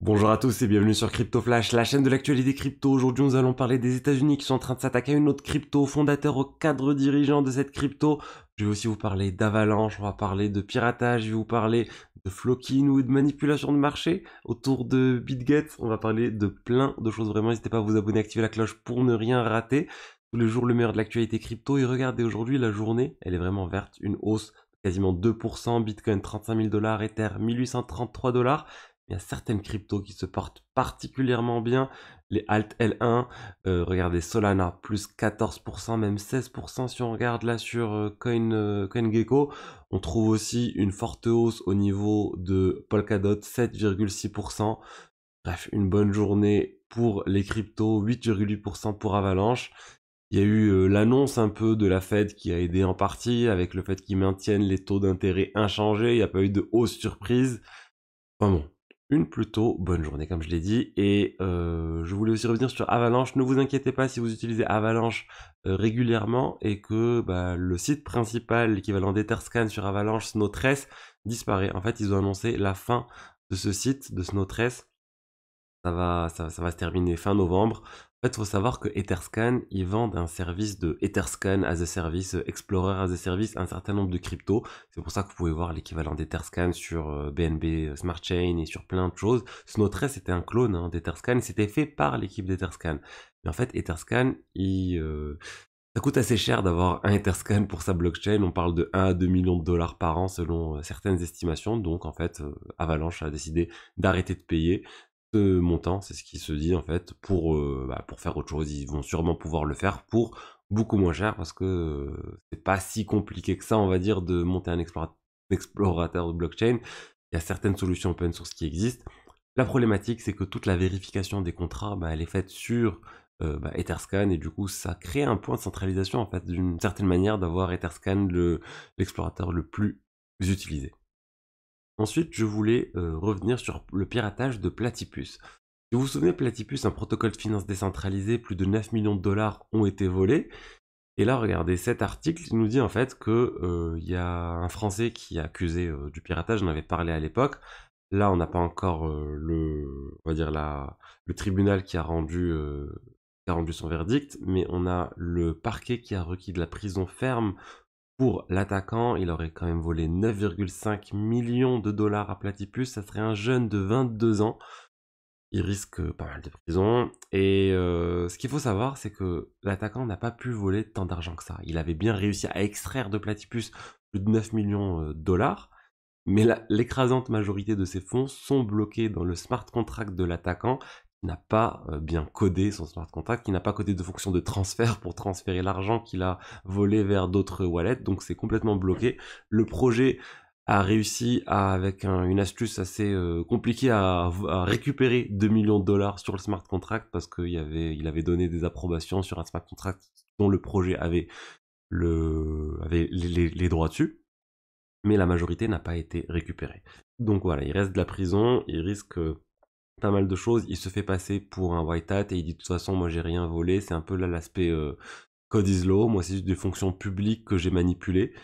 Bonjour à tous et bienvenue sur Crypto Flash, la chaîne de l'actualité crypto. Aujourd'hui, nous allons parler des États-Unis qui sont en train de s'attaquer à une autre crypto, fondateur au cadre dirigeant de cette crypto. Je vais aussi vous parler d'Avalanche, on va parler de piratage, je vais vous parler de flocking ou de manipulation de marché autour de BitGet. On va parler de plein de choses vraiment. N'hésitez pas à vous abonner, activer la cloche pour ne rien rater. Tous les jours, le meilleur de l'actualité crypto. Et regardez, aujourd'hui, la journée, elle est vraiment verte. Une hausse de quasiment 2%, Bitcoin 35 000 $, Ether 1833 $. Il y a certaines cryptos qui se portent particulièrement bien. Les Alt L1, regardez Solana, plus 14%, même 16% si on regarde là sur CoinGecko. On trouve aussi une forte hausse au niveau de Polkadot, 7,6%. Bref, une bonne journée pour les cryptos, 8,8% pour Avalanche. Il y a eu l'annonce un peu de la Fed qui a aidé en partie avec le fait qu'ils maintiennent les taux d'intérêt inchangés. Il n'y a pas eu de hausse surprise. Enfin bon, une plutôt bonne journée comme je l'ai dit. Et je voulais aussi revenir sur Avalanche. Ne vous inquiétez pas si vous utilisez Avalanche régulièrement et que le site principal, l'équivalent d'Etherscan sur Avalanche, Snowtrace, disparaît. En fait, ils ont annoncé la fin de ce site, de Snowtrace. Ça va se terminer fin novembre. En fait, il faut savoir que Etherscan, ils vendent un service de Etherscan as a service, Explorer as a service, un certain nombre de cryptos. C'est pour ça que vous pouvez voir l'équivalent d'Etherscan sur BNB Smart Chain et sur plein de choses. Snowtrace c'était un clone d'Etherscan, c'était fait par l'équipe d'Etherscan. Mais en fait, Etherscan, ça coûte assez cher d'avoir un Etherscan pour sa blockchain. On parle de 1 à 2 millions de dollars par an selon certaines estimations. Donc en fait, Avalanche a décidé d'arrêter de payer ce montant, c'est ce qui se dit en fait, pour faire autre chose. Ils vont sûrement pouvoir le faire pour beaucoup moins cher parce que c'est pas si compliqué que ça, on va dire, de monter un explorateur de blockchain. Il y a certaines solutions open source qui existent. La problématique, c'est que toute la vérification des contrats, elle est faite sur Etherscan et du coup, ça crée un point de centralisation en fait, d'une certaine manière, d'avoir Etherscan l'explorateur le plus utilisé. Ensuite, je voulais revenir sur le piratage de Platypus. Si vous vous souvenez, Platypus, un protocole de finance décentralisé, plus de 9 millions de dollars ont été volés. Et là, regardez, cet article nous dit en fait que il y a un Français qui est accusé du piratage, j'en avais parlé à l'époque. Là, on n'a pas encore on va dire le tribunal qui a rendu son verdict, mais on a le parquet qui a requis de la prison ferme pour l'attaquant. Il aurait quand même volé 9,5 millions de dollars à Platypus. Ça serait un jeune de 22 ans. Il risque pas mal de prison. Et ce qu'il faut savoir, c'est que l'attaquant n'a pas pu voler tant d'argent que ça. Il avait bien réussi à extraire de Platypus plus de 9 millions de dollars. Mais l'écrasante majorité de ces fonds sont bloqués dans le smart contract de l'attaquant qui n'a pas bien codé son smart contract, qui n'a pas codé de fonction de transfert pour transférer l'argent qu'il a volé vers d'autres wallets, donc c'est complètement bloqué. Le projet a réussi avec une astuce assez compliquée à récupérer 2 millions de dollars sur le smart contract parce qu'il avait donné des approbations sur un smart contract dont le projet avait les droits dessus, mais la majorité n'a pas été récupérée. Donc voilà, il reste de la prison, il risque pas mal de choses, il se fait passer pour un white hat et il dit de toute façon moi j'ai rien volé, c'est un peu là l'aspect code is law, moi c'est juste des fonctions publiques que j'ai manipulées.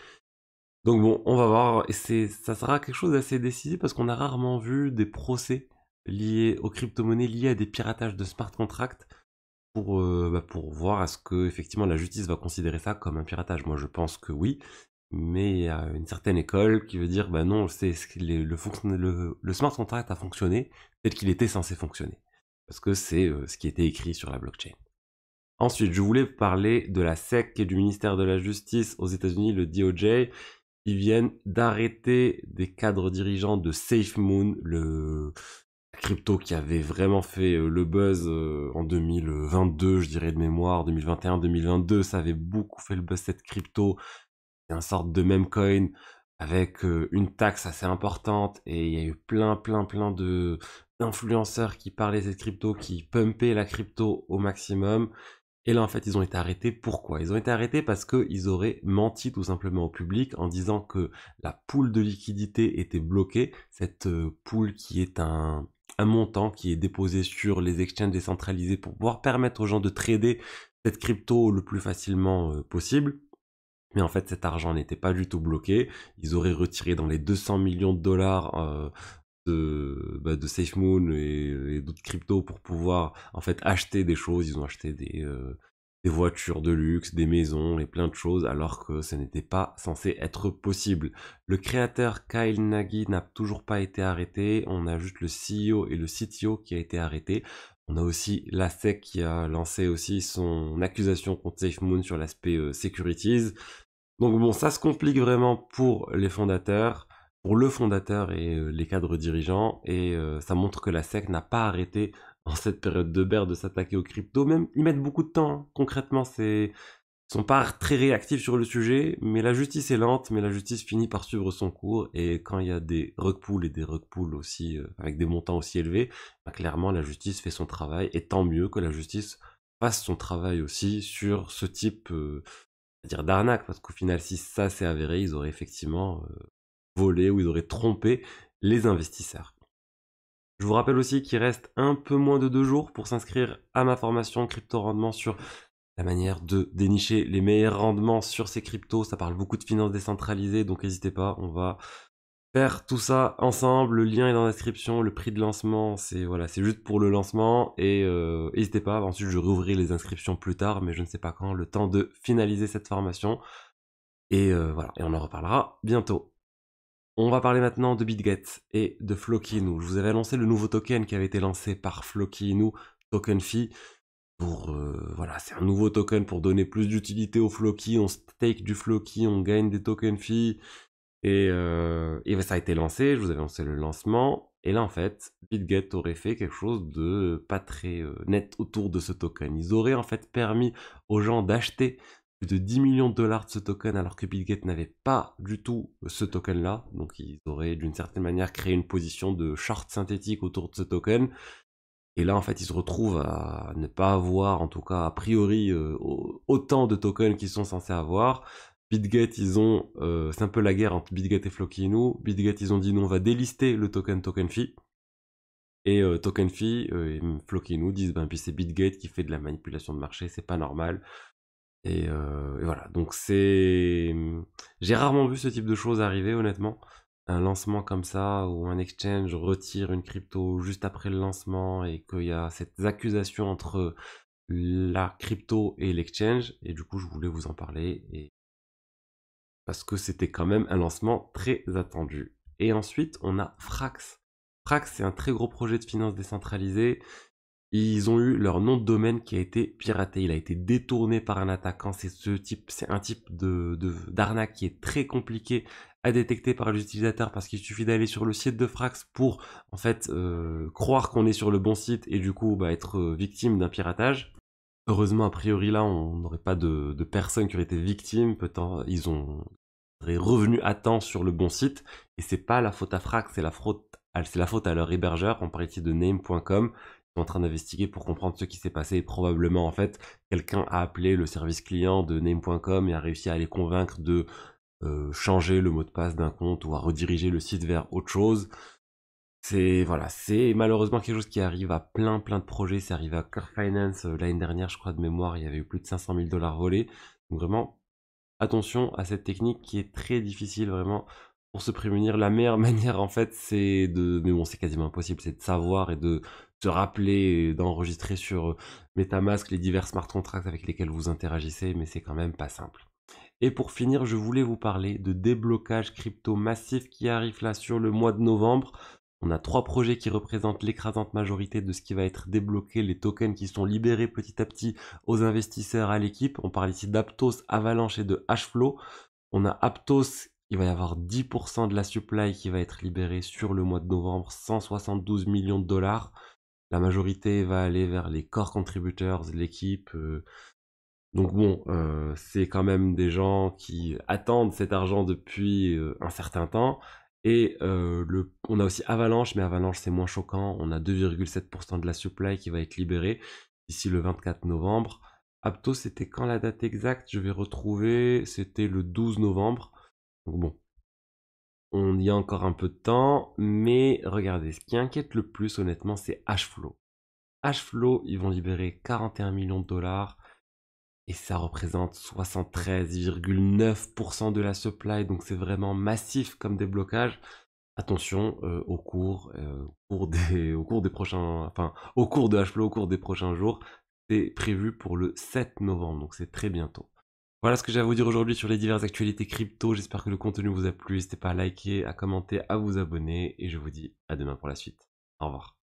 Donc bon, on va voir, et ça sera quelque chose d'assez décisif parce qu'on a rarement vu des procès liés aux crypto-monnaies, liés à des piratages de smart contracts pour voir est-ce que effectivement la justice va considérer ça comme un piratage. Moi je pense que oui, mais il y a une certaine école qui veut dire non, le smart contract a fonctionné tel qu'il était censé fonctionner. Parce que c'est ce qui était écrit sur la blockchain. Ensuite, je voulais parler de la SEC et du ministère de la Justice aux États-Unis, le DOJ. Ils viennent d'arrêter des cadres dirigeants de SafeMoon, le crypto qui avait vraiment fait le buzz en 2022, je dirais de mémoire, 2021, 2022, ça avait beaucoup fait le buzz cette crypto. C'est une sorte de meme coin avec une taxe assez importante et il y a eu plein de d'influenceurs qui parlaient de cette crypto, qui pumpaient la crypto au maximum. Et là, en fait, ils ont été arrêtés. Pourquoi? Ils ont été arrêtés parce qu'ils auraient menti tout simplement au public en disant que la pool de liquidité était bloquée. Cette pool qui est un montant qui est déposé sur les exchanges décentralisés pour pouvoir permettre aux gens de trader cette crypto le plus facilement possible. Mais en fait, cet argent n'était pas du tout bloqué. Ils auraient retiré dans les 200 millions de dollars de SafeMoon et d'autres cryptos pour pouvoir en fait acheter des choses. Ils ont acheté des voitures de luxe, des maisons et plein de choses alors que ce n'était pas censé être possible. Le créateur Kyle Nagy n'a toujours pas été arrêté. On a juste le CEO et le CTO qui a été arrêté. On a aussi la SEC qui a lancé aussi son accusation contre SafeMoon sur l'aspect securities. Donc bon, ça se complique vraiment pour les fondateurs, pour le fondateur et les cadres dirigeants, et ça montre que la SEC n'a pas arrêté en cette période de bear de s'attaquer aux cryptos. Même ils mettent beaucoup de temps, hein. Concrètement, ils sont pas très réactifs sur le sujet, mais la justice est lente, mais la justice finit par suivre son cours, et quand il y a des rug pulls et des rug pulls aussi avec des montants aussi élevés, bah, clairement la justice fait son travail, et tant mieux que la justice fasse son travail aussi sur ce type dire d'arnaque, parce qu'au final, si ça s'est avéré, ils auraient effectivement volé ou ils auraient trompé les investisseurs. Je vous rappelle aussi qu'il reste un peu moins de 2 jours pour s'inscrire à ma formation crypto rendement sur la manière de dénicher les meilleurs rendements sur ces cryptos. Ça parle beaucoup de finances décentralisées, donc n'hésitez pas, on va faire tout ça ensemble. Le lien est dans la description. Le prix de lancement, c'est voilà, c'est juste pour le lancement. Et n'hésitez pas. Ensuite, je réouvrirai les inscriptions plus tard, mais je ne sais pas quand. Le temps de finaliser cette formation. Et voilà. Et on en reparlera bientôt. On va parler maintenant de BitGet et de Floki Inu. Je vous avais annoncé le nouveau token qui avait été lancé par Floki Inu, Token Fee. Pour voilà, c'est un nouveau token pour donner plus d'utilité au Floki. On stake du Floki, on gagne des token fees. Et ça a été lancé, je vous avais annoncé le lancement. Et là, en fait, BitGet aurait fait quelque chose de pas très net autour de ce token. Ils auraient en fait permis aux gens d'acheter plus de 10 millions de dollars de ce token alors que BitGet n'avait pas du tout ce token-là. Donc ils auraient d'une certaine manière créé une position de short synthétique autour de ce token. Et là, en fait, ils se retrouvent à ne pas avoir, en tout cas a priori, autant de tokens qu'ils sont censés avoir. BitGet, c'est un peu la guerre entre BitGet et Floki Inu. BitGet, ils ont dit non, on va délister le token fee. Et token fee et Floki Inu disent ben puis c'est BitGet qui fait de la manipulation de marché, c'est pas normal. Et voilà, donc j'ai rarement vu ce type de choses arriver, honnêtement. Un lancement comme ça, où un exchange retire une crypto juste après le lancement, et qu'il y a cette accusation entre la crypto et l'exchange, et du coup je voulais vous en parler, parce que c'était quand même un lancement très attendu. Et ensuite, on a Frax. Frax, c'est un très gros projet de finance décentralisée. Ils ont eu leur nom de domaine qui a été piraté. Il a été détourné par un attaquant. C'est un type d'arnaque qui est très compliqué à détecter par les utilisateurs parce qu'il suffit d'aller sur le site de Frax pour en fait croire qu'on est sur le bon site et du coup être victime d'un piratage. Heureusement, a priori là, on n'aurait pas de personnes qui auraient été victimes. Peut-être seraient revenus à temps sur le bon site et c'est pas la faute à Frax, c'est la faute à leur hébergeur. On parle ici de name.com en train d'investiguer pour comprendre ce qui s'est passé. Probablement, en fait, quelqu'un a appelé le service client de name.com et a réussi à les convaincre de changer le mot de passe d'un compte ou à rediriger le site vers autre chose. C'est malheureusement quelque chose qui arrive à plein de projets. C'est arrivé à Clear Finance l'année dernière, je crois de mémoire, il y avait eu plus de 500 000 dollars volés. Donc vraiment, attention à cette technique qui est très difficile vraiment pour se prémunir. La meilleure manière en fait mais bon c'est quasiment impossible, c'est de savoir et de se rappeler et d'enregistrer sur MetaMask les divers smart contracts avec lesquels vous interagissez, mais c'est quand même pas simple. Et pour finir, je voulais vous parler de déblocage crypto massif qui arrive là sur le mois de novembre. On a 3 projets qui représentent l'écrasante majorité de ce qui va être débloqué, les tokens qui sont libérés petit à petit aux investisseurs, à l'équipe. On parle ici d'Aptos, Avalanche et de Hashflow. On a Aptos, il va y avoir 10% de la supply qui va être libérée sur le mois de novembre, 172 millions de dollars. La majorité va aller vers les core contributors, l'équipe. Donc bon, c'est quand même des gens qui attendent cet argent depuis un certain temps. Et on a aussi Avalanche, mais Avalanche c'est moins choquant. On a 2,7% de la supply qui va être libérée d'ici le 24 novembre. Aptos, c'était quand la date exacte? Je vais retrouver, c'était le 12 novembre. Donc bon, on y a encore un peu de temps, mais regardez, ce qui inquiète le plus honnêtement, c'est Hashflow. Hashflow, ils vont libérer 41 millions de dollars. Et ça représente 73,9% de la supply, donc c'est vraiment massif comme déblocage. attention au cours des prochains, enfin au cours de Hflo, au cours des prochains jours, c'est prévu pour le 7 novembre, donc c'est très bientôt. Voilà ce que j'ai à vous dire aujourd'hui sur les diverses actualités crypto. J'espère que le contenu vous a plu. N'hésitez pas à liker, à commenter, à vous abonner. Et je vous dis à demain pour la suite. Au revoir.